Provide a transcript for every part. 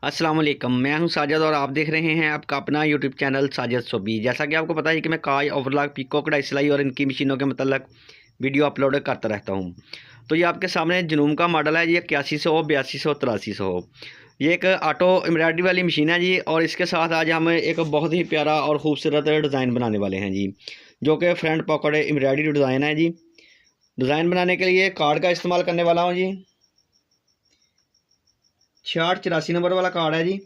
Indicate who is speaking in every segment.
Speaker 1: अस्सलाम वालेकुम, मैं हूं साजिद और आप देख रहे हैं आपका अपना यूट्यूब चैनल sajid.soby। जैसा कि आपको पता है कि मैं काज, ओवरलाक, पीको, कड़ाई, सलाई और इनकी मशीनों के मतलब वीडियो अपलोड करता रहता हूं। तो ये आपके सामने जनूम का मॉडल है जी, 8100, 8200, 8300। ये एक ऑटो एम्ब्रॉयडरी वाली मशीन है जी। और इसके साथ आज हम एक बहुत ही प्यारा और ख़ूबसूरत डिज़ाइन बनाने वाले हैं जी, जो कि फ्रंट पॉकेट एम्ब्रॉयडरी डिज़ाइन है जी। डिज़ाइन बनाने के लिए कार्ड का इस्तेमाल करने वाला हूँ जी। 6684 नंबर वाला कार्ड है जी।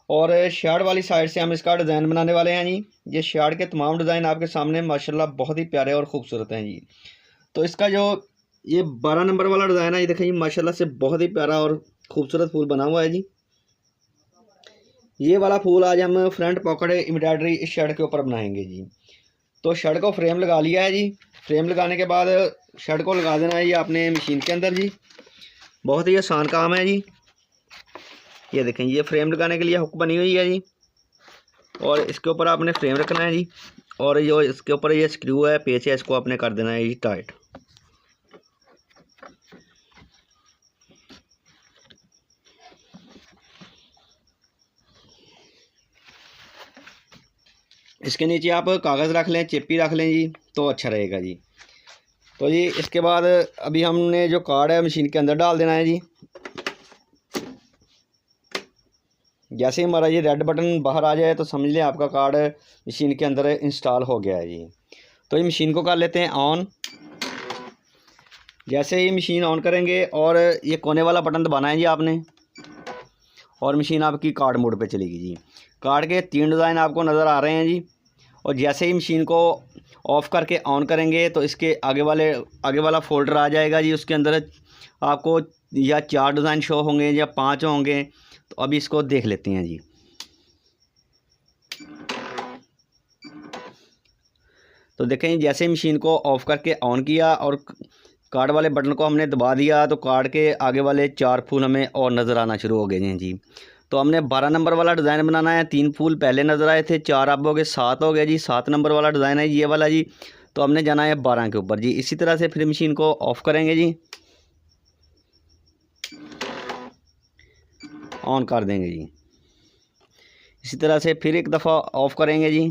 Speaker 1: और शर्ट वाली साइड से हम इसका डिज़ाइन बनाने वाले हैं जी। ये शर्ट के तमाम डिज़ाइन आपके सामने माशाल्लाह बहुत ही प्यारे और ख़ूबसूरत हैं जी। तो इसका जो ये 12 नंबर वाला डिज़ाइन है, ये देखें जी, माशाल्लाह से बहुत ही प्यारा और ख़ूबसूरत फूल बना हुआ है जी। ये वाला फूल आज हम फ्रंट पॉकेट एम्ब्रॉयडरी इस शर्ट के ऊपर बनाएंगे जी। तो शर्ट को फ्रेम लगा लिया है जी। फ्रेम लगाने के बाद शर्ट को लगा देना है ये आपने मशीन के अंदर जी। बहुत ही आसान काम है जी। ये देखें, ये फ्रेम लगाने के लिए हुक बनी हुई है जी। और इसके ऊपर आपने फ्रेम रखना है जी। और जो इसके ऊपर ये स्क्रू है, पेच है, इसको आपने कर देना है जी टाइट। इसके नीचे आप कागज़ रख लें, चिप्पी रख लें जी, तो अच्छा रहेगा जी। तो जी इसके बाद अभी हमने जो कार्ड है मशीन के अंदर डाल देना है जी। जैसे ही हमारा ये रेड बटन बाहर आ जाए तो समझ लें आपका कार्ड मशीन के अंदर इंस्टॉल हो गया है जी। तो ये मशीन को कर लेते हैं ऑन। जैसे ही मशीन ऑन करेंगे और ये कोने वाला बटन दबाना है जी आपने, और मशीन आपकी कार्ड मोड पे चलेगी जी। कार्ड के 3 डिज़ाइन आपको नज़र आ रहे हैं जी। और जैसे ही मशीन को ऑफ़ करके ऑन करेंगे तो इसके आगे वाला फ़ोल्डर आ जाएगा जी। उसके अंदर आपको या 4 डिज़ाइन शो होंगे या 5 होंगे। तो अभी इसको देख लेते हैं जी। तो देखें, जैसे मशीन को ऑफ़ करके ऑन किया और कार्ड वाले बटन को हमने दबा दिया तो कार्ड के आगे वाले 4 फूल हमें और नज़र आना शुरू हो गए हैं जी। तो हमने 12 नंबर वाला डिज़ाइन बनाना है। 3 फूल पहले नज़र आए थे, 4 अब हो गए, 7 हो गए जी। 7 नंबर वाला डिज़ाइन है ये वाला जी। तो हमने जाना है 12 के ऊपर जी। इसी तरह से फिर मशीन को ऑफ़ करेंगे जी, ऑन कर देंगे जी। इसी तरह से फिर एक दफ़ा ऑफ़ करेंगे जी,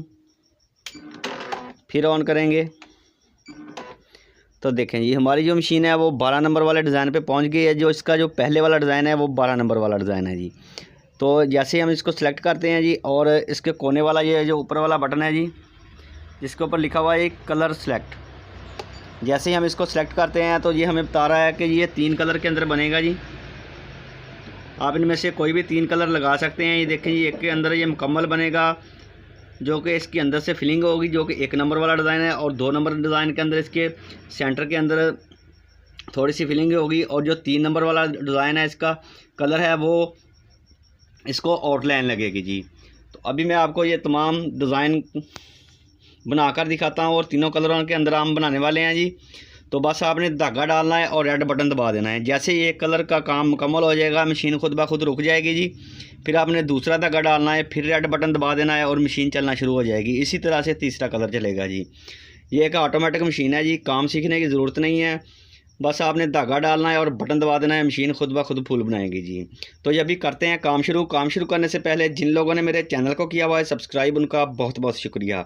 Speaker 1: फिर ऑन करेंगे। तो देखें जी, हमारी जो मशीन है वो 12 नंबर वाले डिज़ाइन पे पहुंच गई है। जो इसका जो पहले वाला डिज़ाइन है वो 12 नंबर वाला डिज़ाइन है जी। तो जैसे हम इसको सेलेक्ट करते हैं जी, और इसके कोने वाला ये जो ऊपर वाला बटन है जी, जिसके ऊपर लिखा हुआ है कलर सेलेक्ट, जैसे ही हम इसको सेलेक्ट करते हैं तो ये हमें बता रहा है कि ये 3 कलर के अंदर बनेगा जी। आप इनमें से कोई भी 3 कलर लगा सकते हैं। ये देखें जी, एक के अंदर ये मुकम्मल बनेगा, जो कि इसके अंदर से फिलिंग होगी, जो कि 1 नंबर वाला डिज़ाइन है। और 2 नंबर डिज़ाइन के अंदर इसके सेंटर के अंदर थोड़ी सी फिलिंग होगी। और जो 3 नंबर वाला डिज़ाइन है, इसका कलर है वो इसको आउटलाइन लगेगी जी। तो अभी मैं आपको ये तमाम डिज़ाइन बनाकर दिखाता हूँ और तीनों कलरों के अंदर हम बनाने वाले हैं जी। तो बस आपने धागा डालना है और रेड बटन दबा देना है। जैसे ही एक कलर का काम मुकम्मल हो जाएगा, मशीन खुद ब खुद रुक जाएगी जी। फिर आपने दूसरा धागा डालना है, फिर रेड बटन दबा देना है और मशीन चलना शुरू हो जाएगी। इसी तरह से तीसरा कलर चलेगा जी। ये एक ऑटोमेटिक मशीन है जी, काम सीखने की ज़रूरत नहीं है। बस आपने धागा डालना है और बटन दबा देना है, मशीन खुद ब खुद फूल बनाएगी जी। तो ये अभी करते हैं काम शुरू। काम शुरू करने से पहले जिन लोगों ने मेरे चैनल को किया हुआ है सब्सक्राइब, उनका बहुत बहुत शुक्रिया।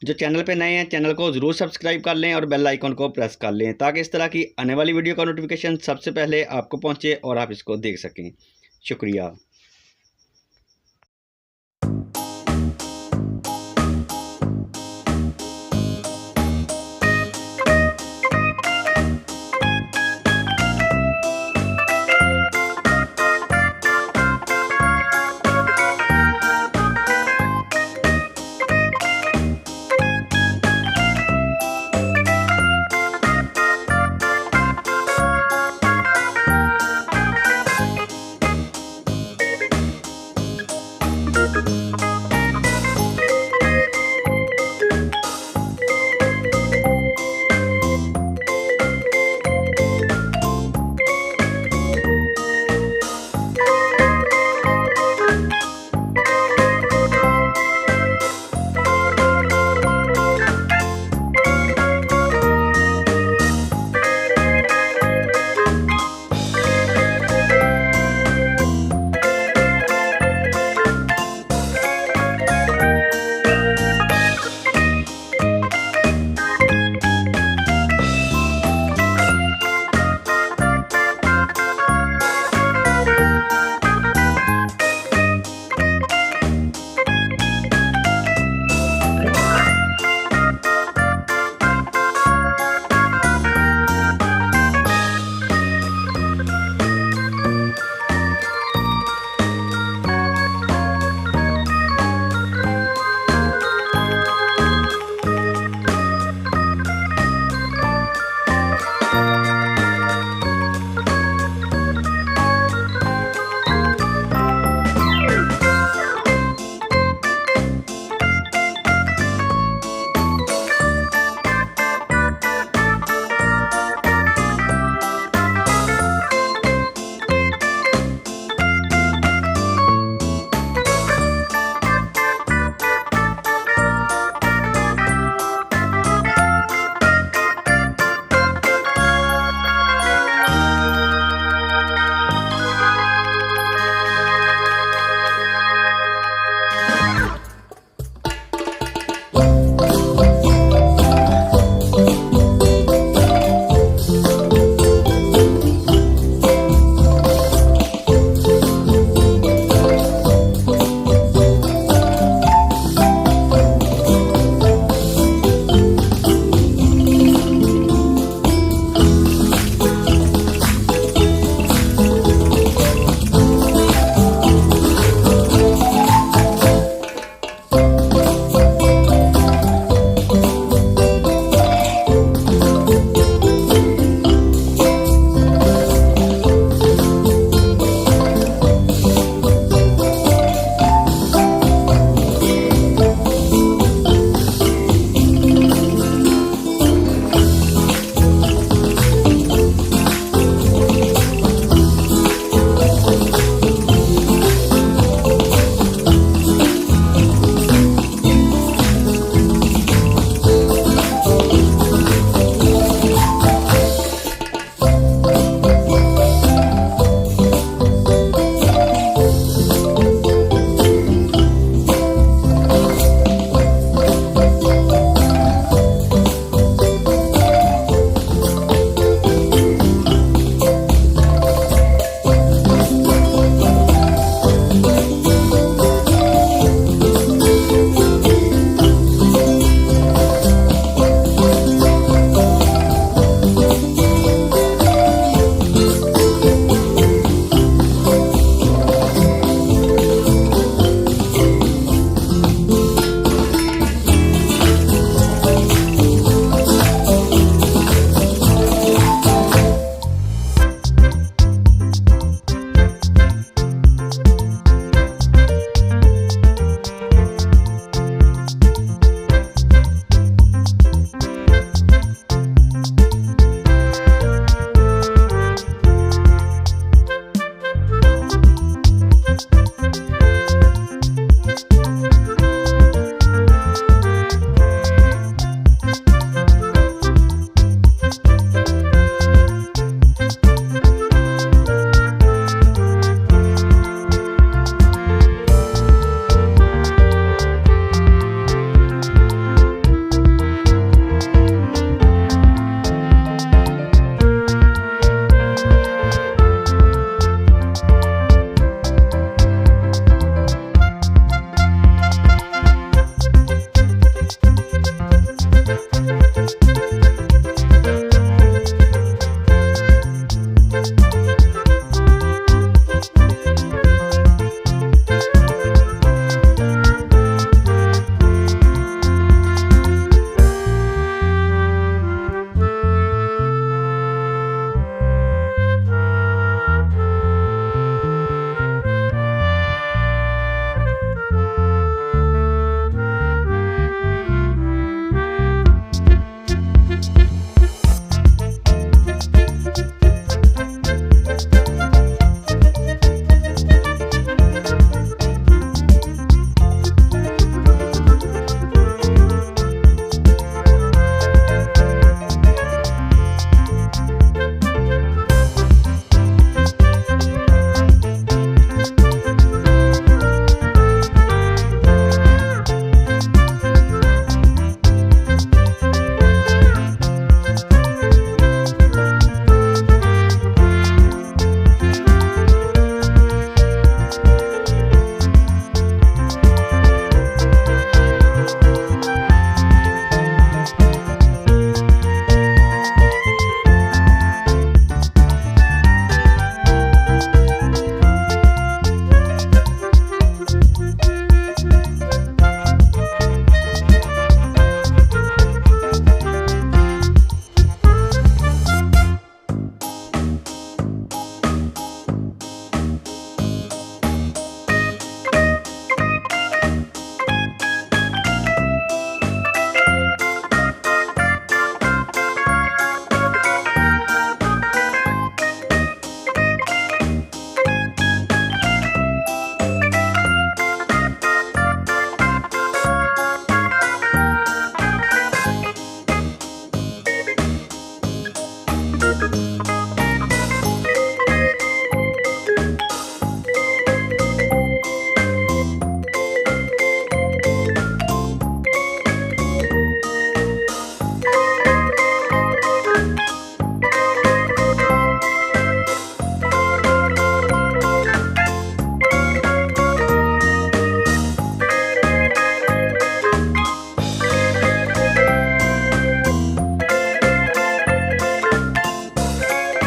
Speaker 1: जो चैनल पे नए हैं, चैनल को ज़रूर सब्सक्राइब कर लें और बेल आइकन को प्रेस कर लें, ताकि इस तरह की आने वाली वीडियो का नोटिफिकेशन सबसे पहले आपको पहुँचे और आप इसको देख सकें। शुक्रिया।